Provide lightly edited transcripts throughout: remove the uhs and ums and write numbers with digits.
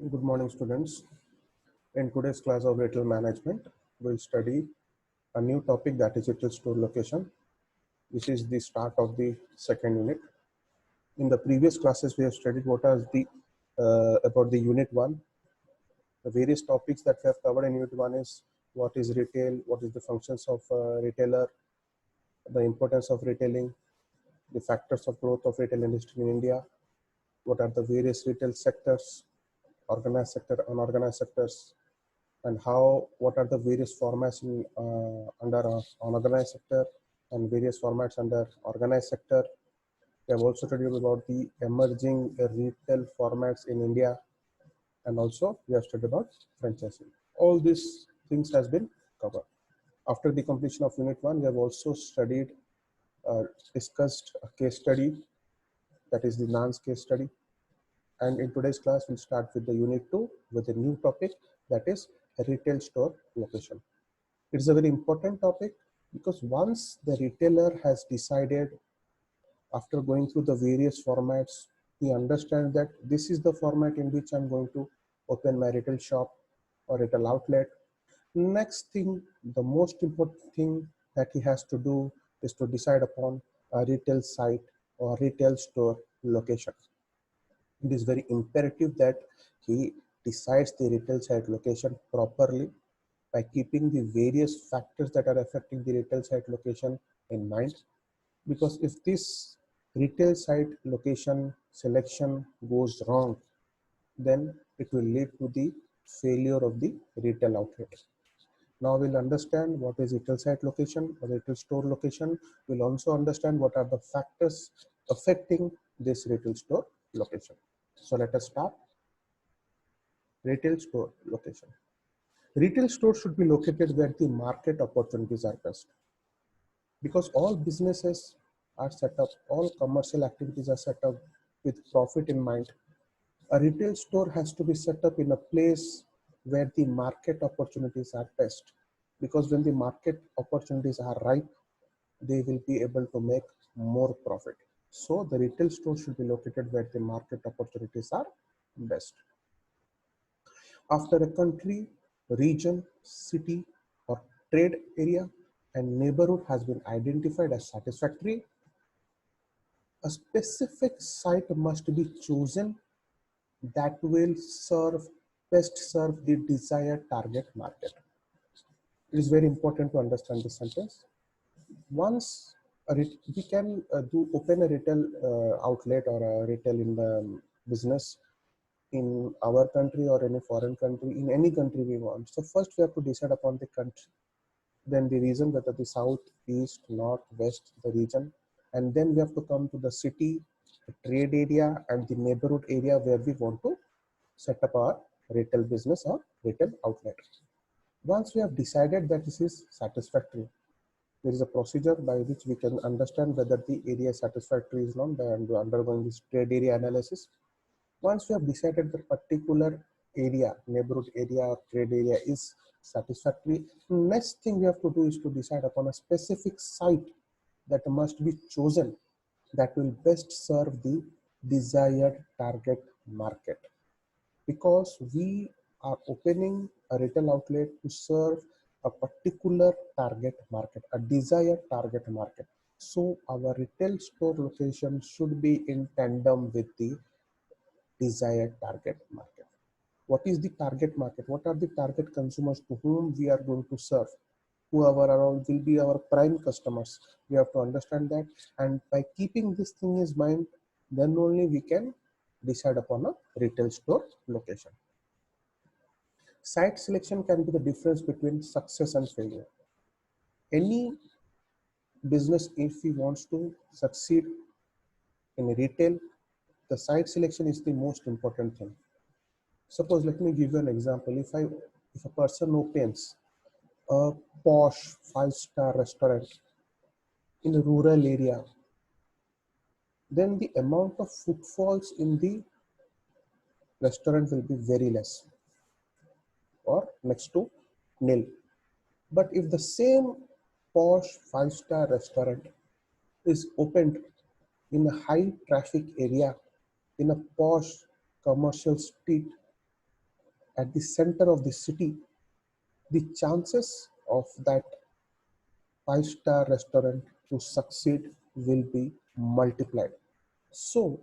Good morning, students. In today's class of retail management, we'll study a new topic, that is retail store location. This is the start of the second unit. In the previous classes, we have studied what are the about the unit one. The various topics that we have covered in unit one is what is retail, what is the functions of retailer, the importance of retailing, the factors of growth of retail industry in India, what are the various retail sectors, organized sector, unorganized sectors, and what are the various formats under unorganized sector and various formats under organized sector. We have also studied about the emerging retail formats in India, and also we have studied about franchising. All these things has been covered. After the completion of unit one, we have also studied, discussed a case study, that is the NANS case study. And in today's class, we'll start with the unit two with a new topic, that is retail store location. It's a very important topic because once the retailer has decided, after going through the various formats, he understands that this is the format in which I'm going to open my retail shop or retail outlet. Next thing, the most important thing that he has to do is to decide upon a retail site or retail store location. It is very imperative that he decides the retail site location properly by keeping the various factors that are affecting the retail site location in mind. Because if this retail site location selection goes wrong, then it will lead to the failure of the retail outlet. Now we'll understand what is retail site location or retail store location. We'll also understand what are the factors affecting this retail store location. So let us start. Retail store location. Retail stores should be located where the market opportunities are best, because all businesses are set up, all commercial activities are set up with profit in mind. A retail store has to be set up in a place where the market opportunities are best, because when the market opportunities are ripe, they will be able to make more profit. So the retail store should be located where the market opportunities are best. After a country, region, city, or trade area and neighborhood has been identified as satisfactory, a specific site must be chosen that will best serve the desired target market. It is very important to understand this sentence. Once we can open a retail outlet or a retail in the business in our country or in a foreign country, in any country we want. So first we have to decide upon the country, then the region, whether the south, east, north, west, the region, and then we have to come to the city, the trade area, and the neighborhood area where we want to set up our retail business or retail outlet. Once we have decided that this is satisfactory, there is a procedure by which we can understand whether the area is satisfactory is not by undergoing this trade area analysis. Once we have decided the particular area, neighborhood area or trade area is satisfactory, next thing we have to do is to decide upon a specific site that must be chosen that will best serve the desired target market. Because we are opening a retail outlet to serve a particular target market, a desired target market. So our retail store location should be in tandem with the desired target market. What is the target market? What are the target consumers to whom we are going to serve? Whoever around will be our prime customers. We have to understand that, and by keeping this thing in mind, then only we can decide upon a retail store location. Site selection can be the difference between success and failure. Any business, if he wants to succeed in retail, the site selection is the most important thing. Suppose, let me give you an example. If a person opens a posh 5-star restaurant in a rural area, then the amount of footfalls in the restaurant will be very less or next to nil. But if the same posh 5-star restaurant is opened in a high traffic area, in a posh commercial street, at the center of the city, the chances of that five-star restaurant to succeed will be multiplied. So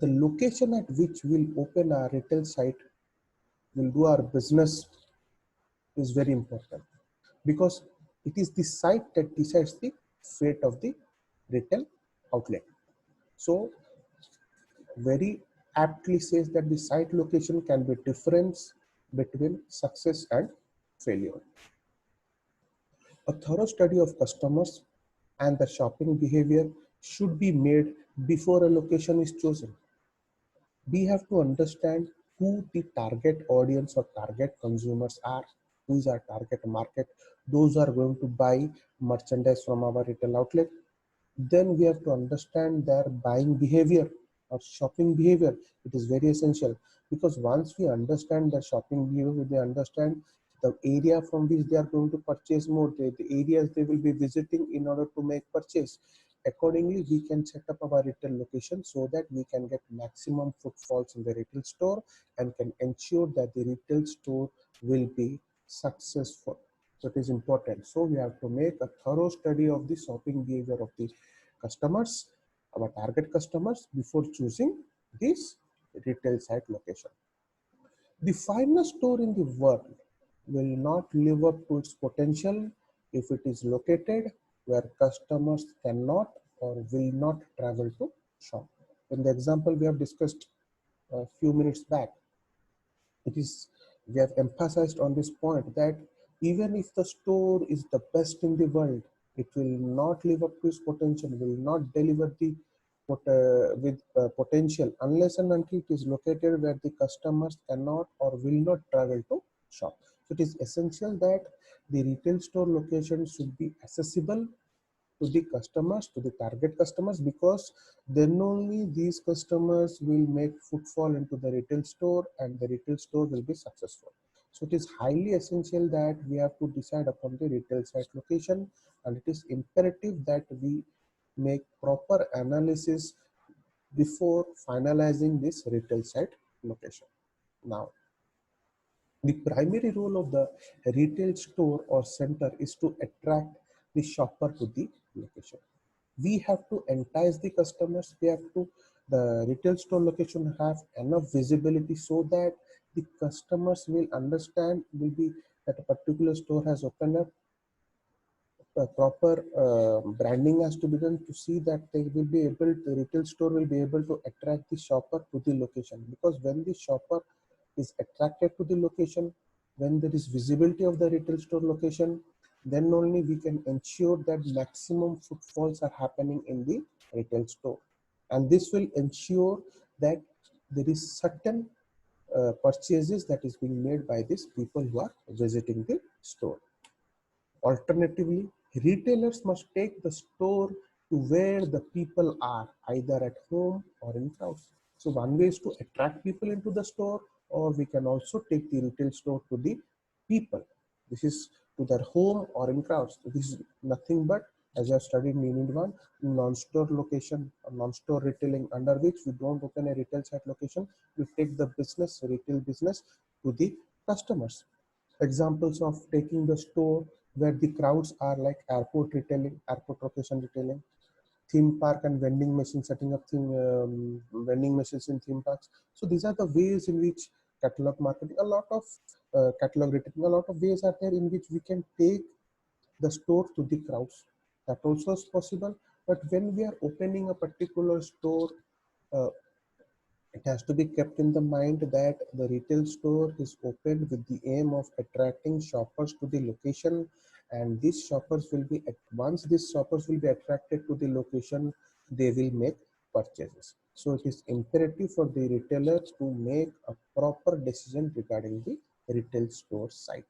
the location at which we'll open our retail site, will do our business, is very important, because it is the site that decides the fate of the retail outlet. So very aptly says that the site location can be difference between success and failure. A thorough study of customers and the shopping behavior should be made before a location is chosen. We have to understand who the target audience or target consumers are, who is our target market, those are going to buy merchandise from our retail outlet. Then we have to understand their buying behavior or shopping behavior. It is very essential, because once we understand their shopping behavior, they understand the area from which they are going to purchase more, the areas they will be visiting in order to make purchase. Accordingly, we can set up our retail location so that we can get maximum footfalls in the retail store and can ensure that the retail store will be successful. So it is important. So we have to make a thorough study of the shopping behavior of the customers, our target customers, before choosing this retail site location. The finest store in the world will not live up to its potential if it is located where customers cannot or will not travel to shop. In the example we have discussed a few minutes back, it is, we have emphasized on this point that even if the store is the best in the world, it will not live up to its potential, will not deliver the with potential unless and until it is located where the customers cannot or will not travel to shop. So it is essential that the retail store location should be accessible to the customers, to the target customers, because then only these customers will make footfall into the retail store and the retail store will be successful. So it is highly essential that we have to decide upon the retail site location, and it is imperative that we make proper analysis before finalizing this retail site location. Now, the primary role of the retail store or center is to attract the shopper to the location. We have to entice the customers. We have to, the retail store location have enough visibility so that the customers will understand, will be that a particular store has opened up. Proper branding has to be done to see that they will be able, the retail store will be able to attract the shopper to the location, because when the shopper is attracted to the location, when there is visibility of the retail store location, then only we can ensure that maximum footfalls are happening in the retail store, and this will ensure that there is certain purchases that is being made by these people who are visiting the store. Alternatively, retailers must take the store to where the people are, either at home or in crowds. So one way is to attract people into the store, or we can also take the retail store to the people. This is to their home or in crowds. So this is nothing but, as I studied in Unit 1, non-store location or non-store retailing, under which we don't open a retail site location, we take the business, retail business, to the customers. Examples of taking the store where the crowds are like airport retailing, airport location retailing, theme park and vending machine, setting up vending machines in theme parks. So these are the ways in which catalog marketing, a lot of catalog retailing, a lot of ways are there in which we can take the store to the crowds. That also is possible. But when we are opening a particular store, uh, it has to be kept in the mind that the retail store is opened with the aim of attracting shoppers to the location, and these shoppers will be, once these shoppers will be attracted to the location, they will make purchases. So it is imperative for the retailer to make a proper decision regarding the retail store site.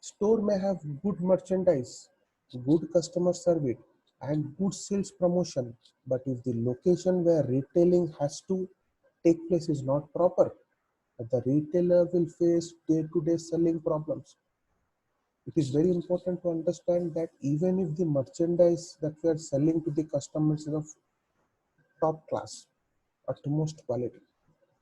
Store may have good merchandise, good customer service, and good sales promotion, but if the location where retailing has to take place is not proper, the retailer will face day-to-day selling problems. It is very important to understand that even if the merchandise that we are selling to the customers is of top class, utmost quality,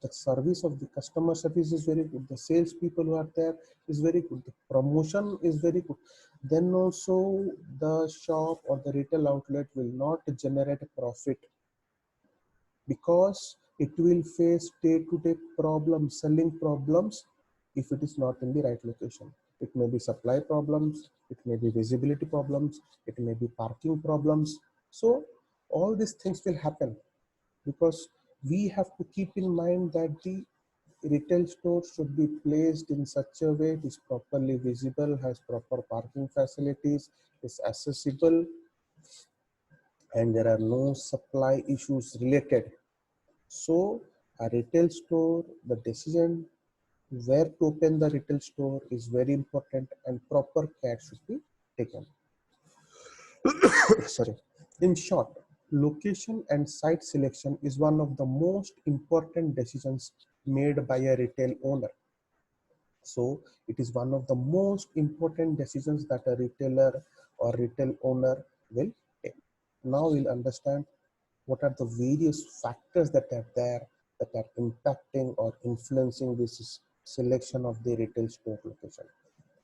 The service of the customer service is very good. The sales people who are there is very good. The promotion is very good. Then also the shop or the retail outlet will not generate a profit because it will face day-to-day problems, selling problems if it is not in the right location. It may be supply problems, it may be visibility problems, it may be parking problems. So all these things will happen because we have to keep in mind that the retail store should be placed in such a way it is properly visible, has proper parking facilities, is accessible, and there are no supply issues related. So a retail store, the decision where to open the retail store is very important and proper care should be taken. Sorry. In short, location and site selection is one of the most important decisions made by a retail owner. So it is one of the most important decisions that a retailer or retail owner will take. Now we'll understand what are the various factors that are there that are impacting or influencing this selection of the retail store location.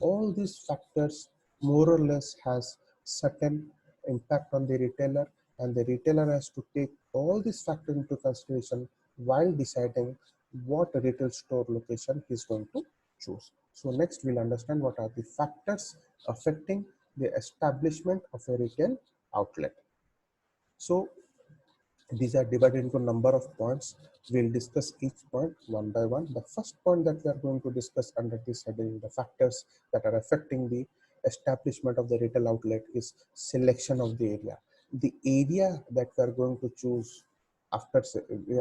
All these factors more or less has certain impact on the retailer, and the retailer has to take all these factors into consideration while deciding what retail store location he's going to choose. So next we'll understand what are the factors affecting the establishment of a retail outlet. So these are divided into a number of points. We'll discuss each point one by one. The first point that we are going to discuss under this heading, the factors that are affecting the establishment of the retail outlet, is selection of the area. The area that we are going to choose after, as we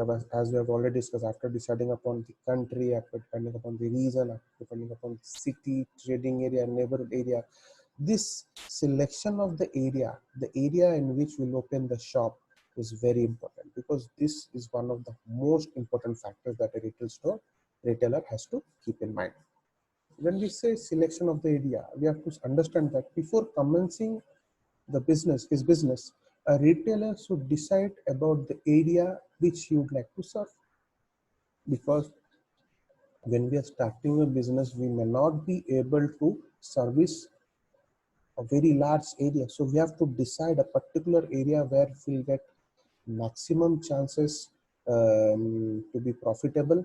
have already discussed, after deciding upon the country, after depending upon the region, after depending upon the city, trading area, neighborhood area, this selection of the area in which we'll open the shop is very important, because this is one of the most important factors that a retailer has to keep in mind. When we say selection of the area, we have to understand that before commencing his business, a retailer should decide about the area which he would like to serve. Because when we are starting a business, we may not be able to service a very large area. So we have to decide a particular area where we'll get maximum chances to be profitable.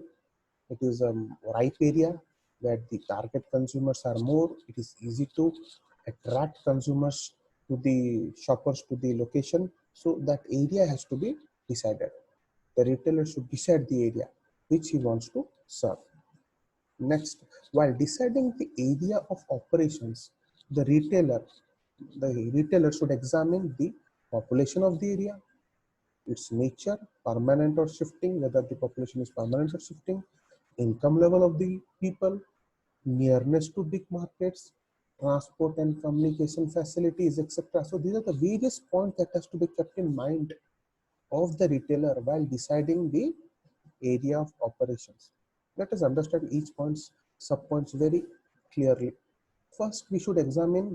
It is a ripe area where the target consumers are more. It is easy to attract consumers to the shoppers to the location. So that area has to be decided. The retailer should decide the area which he wants to serve. Next, while deciding the area of operations, the retailer should examine the population of the area, its nature, permanent or shifting, whether the population is permanent or shifting, income level of the people, nearness to big markets, transport and communication facilities, etc. So these are the various points that has to be kept in mind of the retailer while deciding the area of operations. Let us understand each sub-points very clearly. First, the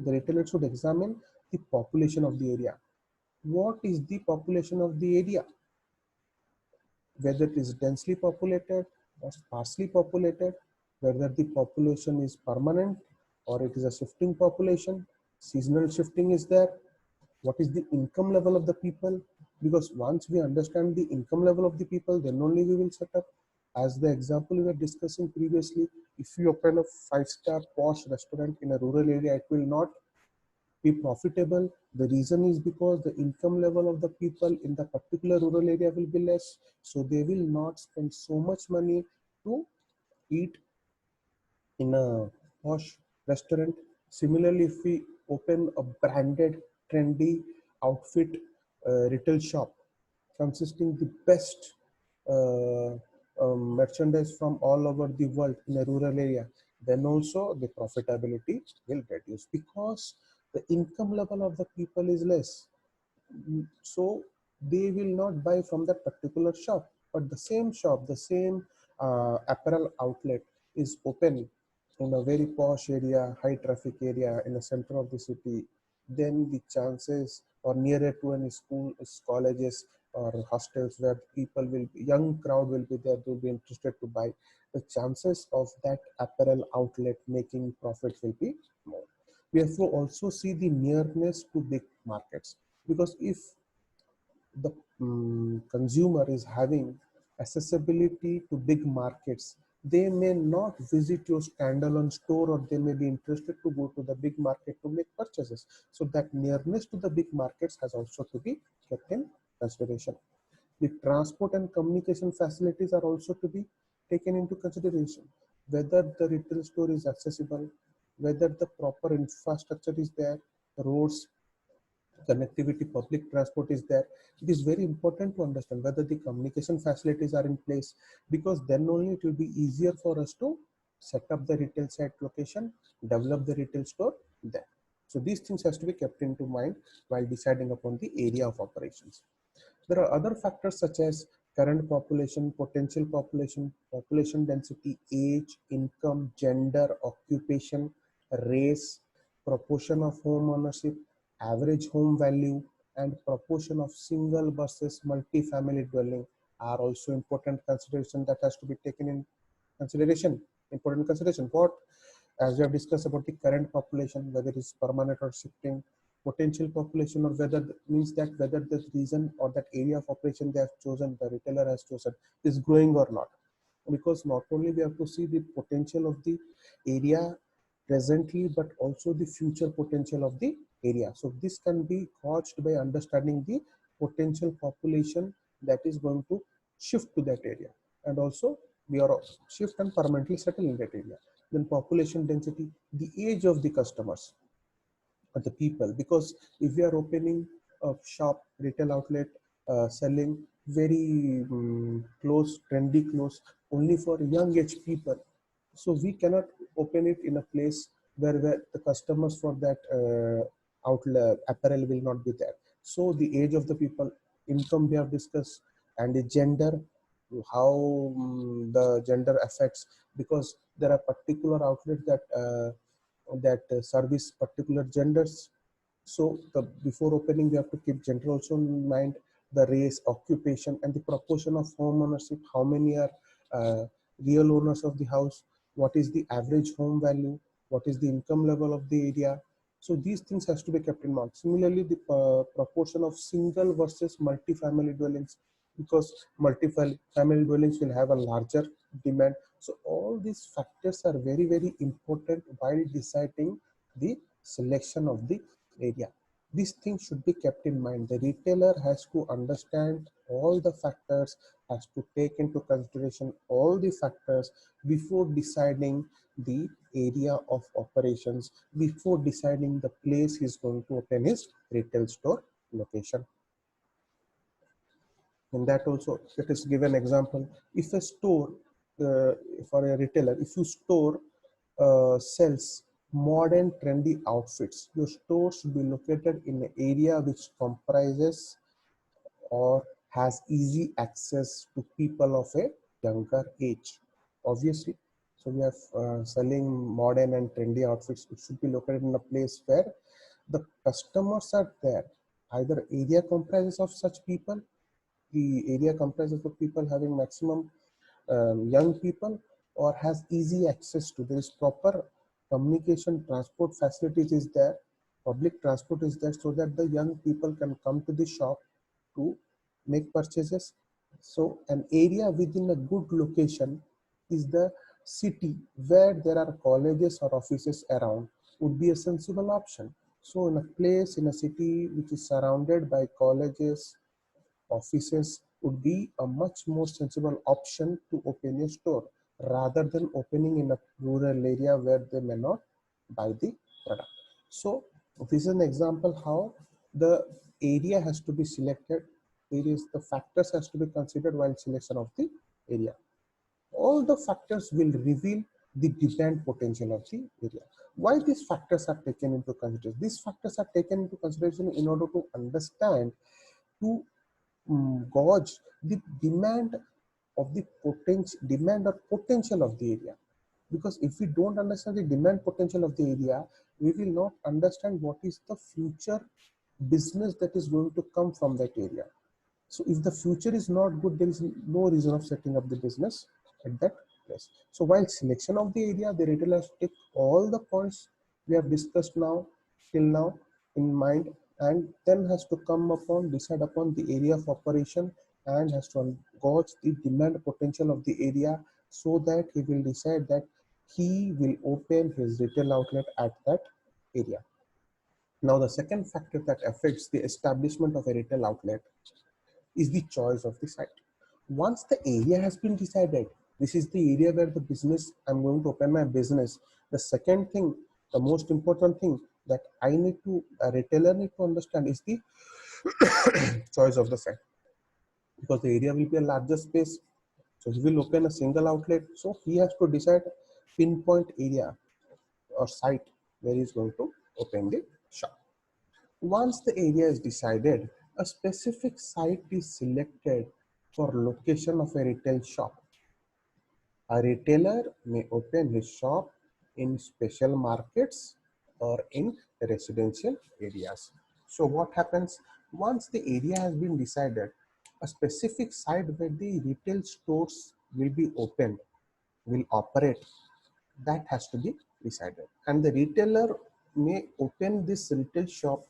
retailer should examine the population of the area. What is the population of the area? Whether it is densely populated or sparsely populated, whether the population is permanent or it is a shifting population, seasonal shifting is there, what is the income level of the people, because once we understand the income level of the people, then only we will set up. As the example we were discussing previously, if you open a 5-star posh restaurant in a rural area, it will not be profitable. The reason is because the income level of the people in the particular rural area will be less, so they will not spend so much money to eat in a posh restaurant. Similarly, if we open a branded, trendy outfit retail shop consisting the best uh, merchandise from all over the world in a rural area, then also the profitability will reduce because the income level of the people is less. So they will not buy from that particular shop, but the same shop, the same apparel outlet is open in a very posh area, high traffic area in the center of the city, then the chances or nearer to any school, colleges or hostels where people will be, young crowd will be there, will be interested to buy, the chances of that apparel outlet making profits will be more. We have to also see the nearness to big markets, because if the consumer is having accessibility to big markets, they may not visit your standalone store, or they may be interested to go to the big market to make purchases. So that nearness to the big markets has also to be kept in consideration. The transport and communication facilities are also to be taken into consideration. Whether the retail store is accessible, whether the proper infrastructure is there, roads, connectivity, public transport is there. It is very important to understand whether the communication facilities are in place, because then only it will be easier for us to set up the retail site location, develop the retail store there. So these things has to be kept into mind while deciding upon the area of operations. There are other factors such as current population, potential population, population density, age, income, gender, occupation, race, proportion of home ownership, average home value, and proportion of single versus multi-family dwelling are also important consideration that has to be taken in consideration. Important consideration. What, as we have discussed about the current population, whether it's permanent or shifting, potential population, or whether means that whether the region or that area of operation they have chosen, the retailer has chosen, is growing or not. Because not only we have to see the potential of the area presently, but also the future potential of the area. So this can be caused by understanding the potential population that is going to shift to that area, and also we are shift and permanently settle in that area. Then population density, the age of the customers or the people, because if we are opening a shop, retail outlet, selling very close, trendy clothes only for young age people, so we cannot open it in a place where the customers for that outlet apparel will not be there. So the age of the people, income we have discussed, and the gender, how the gender affects, because there are particular outlets that service particular genders. So before opening, we have to keep gender also in mind, the race, occupation, and the proportion of home ownership. How many are real owners of the house? What is the average home value? What is the income level of the area? So these things has to be kept in mind. Similarly, the proportion of single versus multi-family dwellings, because multi-family dwellings will have a larger demand. So all these factors are very, very important while deciding the selection of the area. These things should be kept in mind. The retailer has to understand all the factors, has to take into consideration all the factors before deciding the area of operations, before deciding the place he's going to open his retail store location. In that also, let us give an example. If a store, for a retailer, if you store sells modern trendy outfits, your store should be located in an area which comprises or has easy access to people of a younger age. Obviously, so we are selling modern and trendy outfits. It should be located in a place where the customers are there. Either area comprises of such people, the area comprises of people having maximum young people, or has easy access to, there is proper communication, transport facilities is there, public transport is there, so that the young people can come to the shop to make purchases. So an area within a good location is the city where there are colleges or offices around, would be a sensible option. So in a place, in a city which is surrounded by colleges, offices, would be a much more sensible option to open a store, rather than opening in a rural area where they may not buy the product. So this is an example how the area has to be selected. The factors has to be considered while selection of the area. All the factors will reveal the demand potential of the area. Why these factors are taken into consideration? These factors are taken into consideration in order to understand, to gauge the demand of the potential of the area. Because if we don't understand the demand potential of the area, we will not understand what is the future business that is going to come from that area. So if the future is not good, there is no reason of setting up the business at that place. So while selection of the area, the retailer has to take all the points we have discussed now till now in mind, and then has to decide upon the area of operation, and has to gauge the demand potential of the area, so that he will decide that he will open his retail outlet at that area. Now, the second factor that affects the establishment of a retail outlet is the choice of the site. Once the area has been decided, this is the area where the business, I'm going to open my business. The second thing, the most important thing that a retailer need to understand is the choice of the site, because the area will be a larger space. So he will open a single outlet. So he has to decide pinpoint area or site where he is going to open the shop. Once the area is decided, a specific site is selected for location of a retail shop. A retailer may open his shop in special markets or in residential areas. So what happens once the area has been decided, a specific site where the retail stores will be opened, will operate, that has to be decided. And the retailer may open this retail shop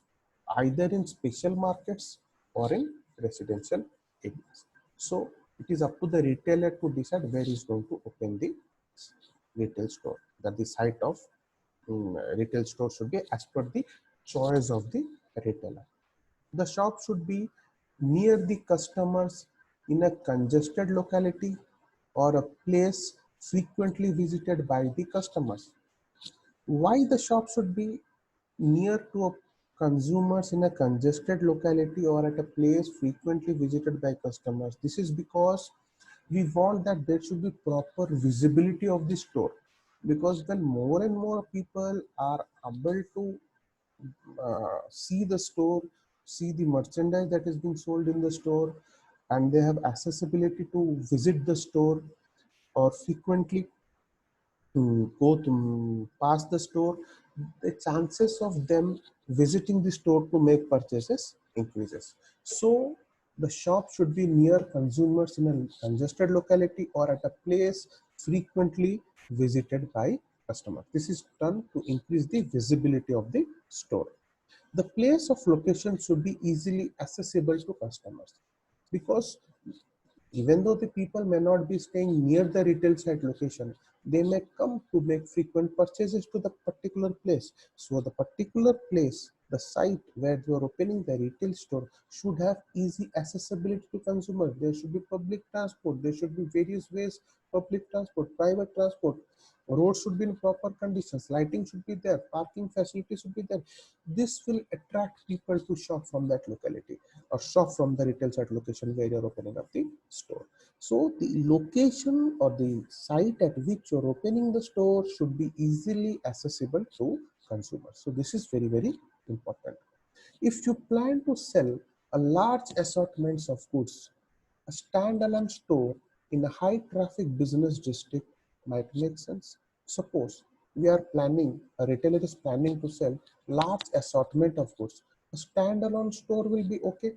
either in special markets or in residential areas. So it is up to the retailer to decide where he is going to open the retail store. That the site of retail store should be as per the choice of the retailer. The shop should be near the customers in a congested locality or a place frequently visited by the customers. Why the shop should be near to consumers in a congested locality or at a place frequently visited by customers? This is because we want that there should be proper visibility of the store, because when more and more people are able to see the store, see the merchandise that is being sold in the store, and they have accessibility to visit the store or frequently to go to pass the store, the chances of them visiting the store to make purchases increases. So the shop should be near consumers in a congested locality or at a place frequently visited by customers. This is done to increase the visibility of the store. The place of location should be easily accessible to customers, because even though the people may not be staying near the retail site location, they may come to make frequent purchases to the particular place. So the particular place, the site where you are opening the retail store, should have easy accessibility to consumers. There should be public transport. There should be various ways, public transport, private transport. Roads should be in proper conditions. Lighting should be there. Parking facilities should be there. This will attract people to shop from that locality or shop from the retail site location where you're opening up the store. So the location or the site at which you're opening the store should be easily accessible to consumers. So this is very, very important. If you plan to sell a large assortments of goods, a standalone store in a high traffic business district might make sense. Suppose a retailer is planning to sell large assortment of goods. A standalone store will be okay.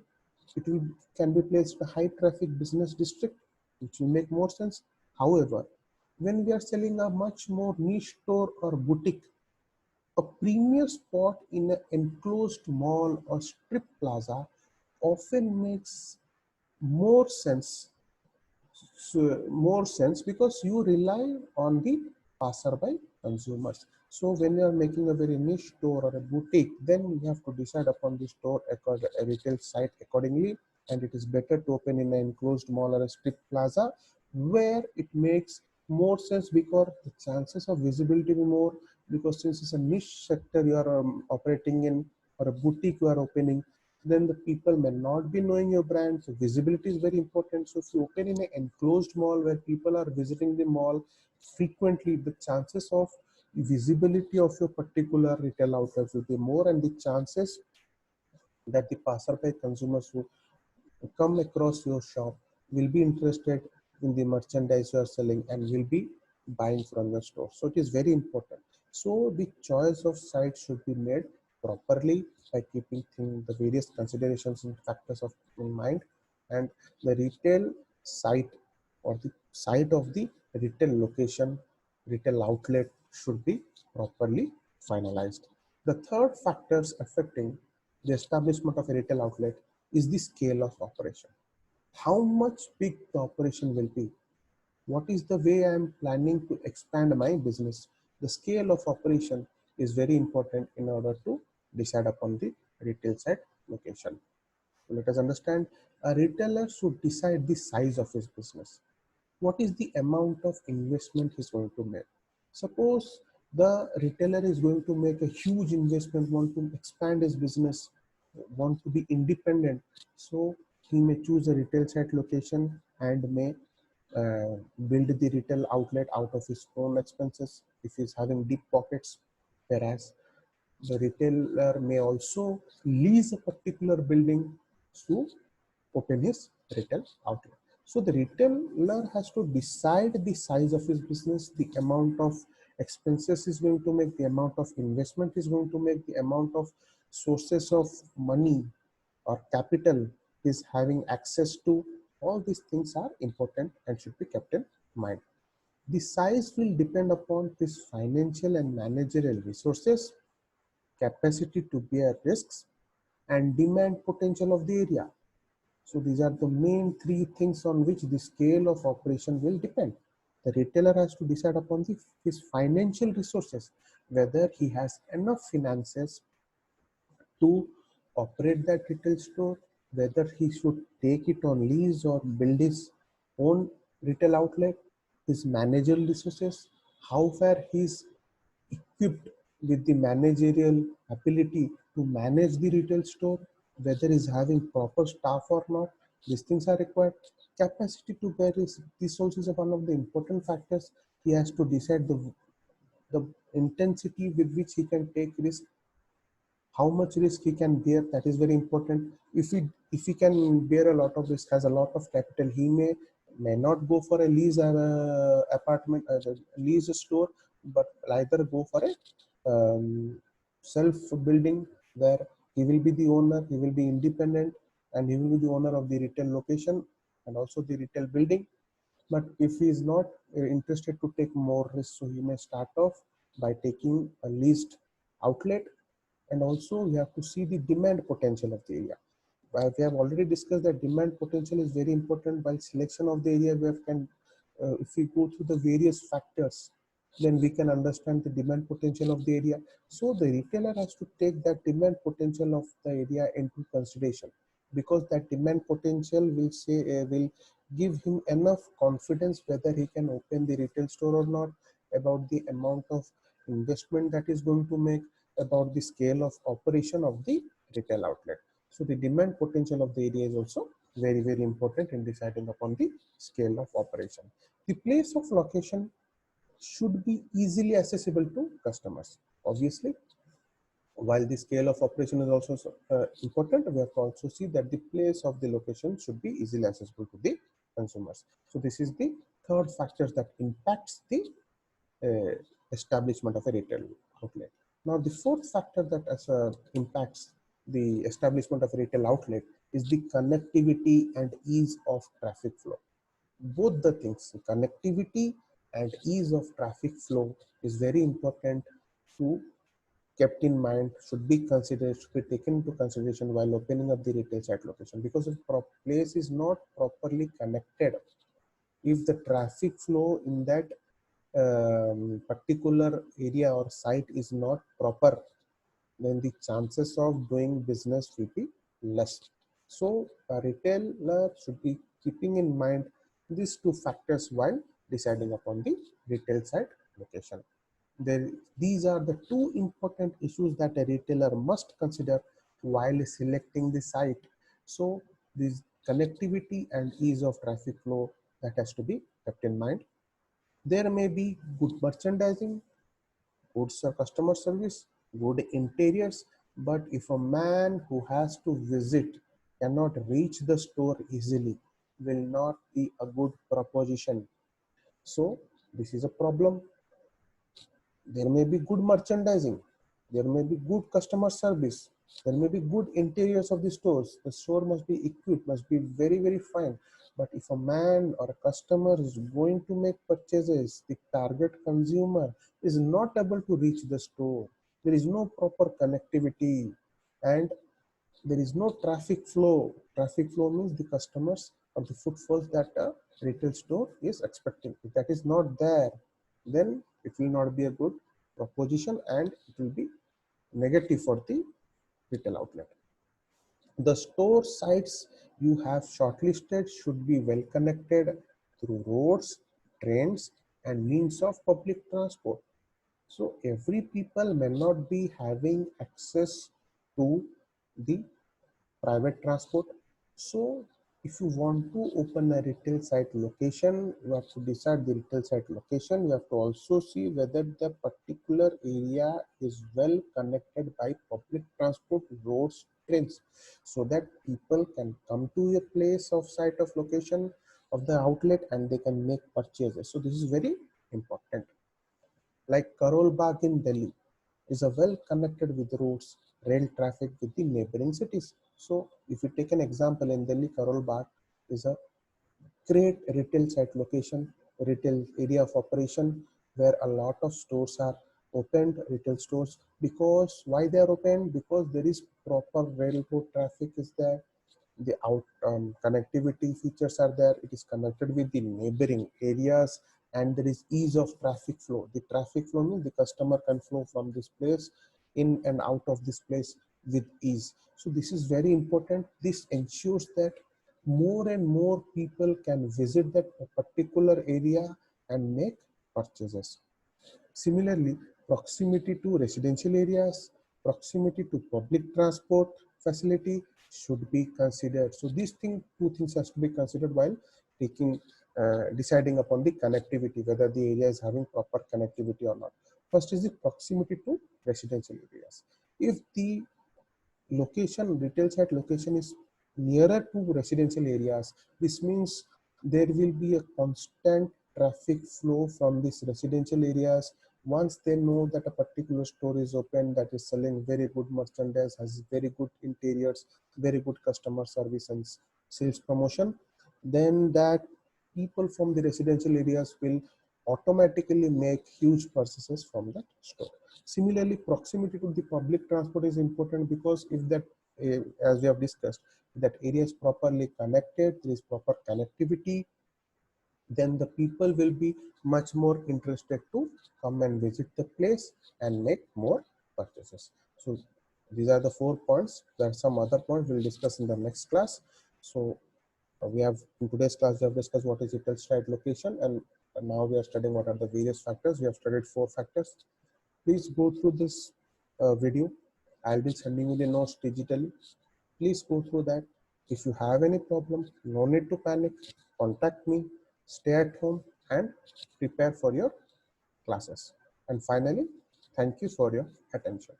It will can be placed in a high traffic business district, which will make more sense. However, when we are selling a much more niche store or boutique, a premier spot in an enclosed mall or strip plaza often makes more sense because you rely on the passerby consumers. So when you are making a very niche store or a boutique, then you have to decide upon the store a retail site accordingly, and it is better to open in an enclosed mall or a strip plaza where it makes more sense, because the chances of visibility be more, because since it's a niche sector you are operating in, or a boutique you are opening, then the people may not be knowing your brand. So visibility is very important. So if you open in an enclosed mall where people are visiting the mall frequently, the chances of visibility of your particular retail outlet will be more, and the chances that the passerby consumers who come across your shop will be interested in the merchandise you are selling and will be buying from your store. So it is very important. So the choice of site should be made properly by keeping the various considerations and factors in mind. and the retail site or the site of the retail location, retail outlet should be properly finalized. The third factors affecting the establishment of a retail outlet is the scale of operation. How much big the operation will be? What is the way I am planning to expand my business? The scale of operation is very important in order to decide upon the retail site location. Let us understand, a retailer should decide the size of his business. What is the amount of investment he's going to make? Suppose the retailer is going to make a huge investment, want to expand his business, want to be independent. So he may choose a retail site location and may build the retail outlet out of his own expenses if he's having deep pockets. Whereas the retailer may also lease a particular building to open his retail outlet. So the retailer has to decide the size of his business, the amount of expenses is going to make, the amount of investment is going to make, the amount of sources of money or capital is having access to. All these things are important and should be kept in mind. The size will depend upon his financial and managerial resources, capacity to bear risks, and demand potential of the area. So these are the main three things on which the scale of operation will depend. The retailer has to decide upon his financial resources, whether he has enough finances to operate that retail store, whether he should take it on lease or build his own retail outlet, his managerial resources, how far he is equipped with the managerial ability to manage the retail store, whether he's having proper staff or not. These things are required. Capacity to bear risk. This also is one of the important factors. He has to decide the intensity with which he can take risk, how much risk he can bear. That is very important. If he can bear a lot of risk, has a lot of capital, he may not go for a lease apartment, lease store, but either go for a self building where he will be the owner, he will be independent, and he will be the owner of the retail location and also the retail building. But if he is not interested to take more risk, so he may start off by taking a leased outlet. And also we have to see the demand potential of the area. We have already discussed that demand potential is very important while selection of the area. If we go through the various factors, then we can understand the demand potential of the area. So the retailer has to take that demand potential of the area into consideration, because that demand potential will give him enough confidence whether he can open the retail store or not, about the amount of investment that is going to make, about the scale of operation of the retail outlet. So the demand potential of the area is also very, very important in deciding upon the scale of operation. The place of location should be easily accessible to customers. Obviously, while the scale of operation is also important, we have to also see that the place of the location should be easily accessible to the consumers. So this is the third factor that impacts the establishment of a retail outlet. Now, the fourth factor that impacts the establishment of a retail outlet is the connectivity and ease of traffic flow. Both the things, connectivity and ease of traffic flow, is very important to kept in mind, should be considered, should be taken into consideration while opening up the retail site location, because if place is not properly connected, if the traffic flow in that particular area or site is not proper, then the chances of doing business will be less. So a retailer should be keeping in mind these two factors while deciding upon the retail site location. These are the two important issues that a retailer must consider while selecting the site. So this connectivity and ease of traffic flow, that has to be kept in mind. There may be good merchandising, good customer service, good interiors, but if a man who has to visit cannot reach the store easily, will not be a good proposition. So this is a problem. There may be good merchandising, there may be good customer service, There may be good interiors of the stores. The store must be equipped, must be very, very fine. But if a man or a customer is going to make purchases, the target consumer is not able to reach the store. There is no proper connectivity and there is no traffic flow. Traffic flow means the customers or the footfalls that a retail store is expecting. If that is not there, then it will not be a good proposition and it will be negative for the retail outlet. The store sites you have shortlisted should be well connected through roads, trains, and means of public transport. So every people may not be having access to the private transport. So if you want to open a retail site location, you have to decide the retail site location. You have to also see whether the particular area is well connected by public transport, roads, trains, so that people can come to a place of site of location of the outlet and they can make purchases. So this is very important. Like Karol Bagh in Delhi is a well connected with roads, rail traffic with the neighboring cities. So if you take an example in Delhi, Karol Bagh is a great retail site location, retail area of operation where a lot of stores are opened, retail stores. Because why they are open? Because there is proper railroad traffic is there, the out connectivity features are there, it is connected with the neighboring areas, and there is ease of traffic flow. The traffic flow means the customer can flow from this place in and out of this place with ease. So this is very important. This ensures that more and more people can visit that particular area and make purchases. Similarly, proximity to residential areas, proximity to public transport facility should be considered. So these two things has to be considered while taking deciding upon the connectivity, whether the area is having proper connectivity or not. First is the proximity to residential areas. If the location, retail site location is nearer to residential areas, this means there will be a constant traffic flow from these residential areas. Once they know that a particular store is open, that is selling very good merchandise, has very good interiors, very good customer service and sales promotion, then that people from the residential areas will automatically make huge purchases from that store. Similarly, proximity to the public transport is important because if that, as we have discussed, that area is properly connected, there is proper connectivity, then the people will be much more interested to come and visit the place and make more purchases. So these are the 4 points. There are some other points we'll discuss in the next class. So we have in today's class we have discussed what is retail site location, and now we are studying what are the various factors. We have studied 4 factors. Please go through this video. I'll be sending you the notes digitally. Please go through that. If you have any problem, no need to panic. Contact me. Stay at home and prepare for your classes. And finally, thank you for your attention.